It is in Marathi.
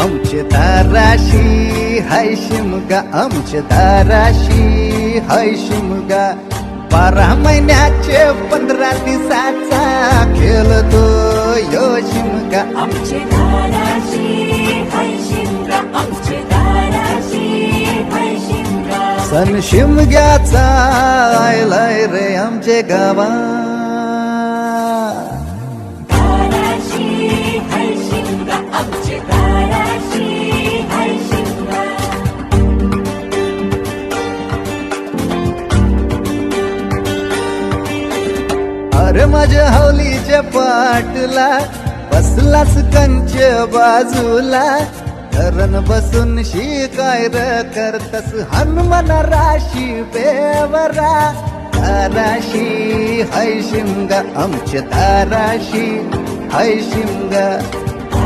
आमचे दाराशी हाय शिमगा, आमचे दाराशी हाय शिमगा. 12 महिन्याचे 15 दिवसाचा खेळतो यो शिमगा. आमचे दाराशी हाय शिमगा, आमचे दाराशी हाय शिमगा. सण शिमग्याचा आयलाय रे आमचे गावा. दाराशी हाय शिमगा, आमचे दाराशी हाय शिमगा. अरे माझ्या हौलीच्या पाटला बसलास कंच बाजूला. धरण बसून शिकाय र करतस हनुमान राशी बेवरा. दाराशी हाय शिमगा, आमच्या दाराशी हाय शिमगा.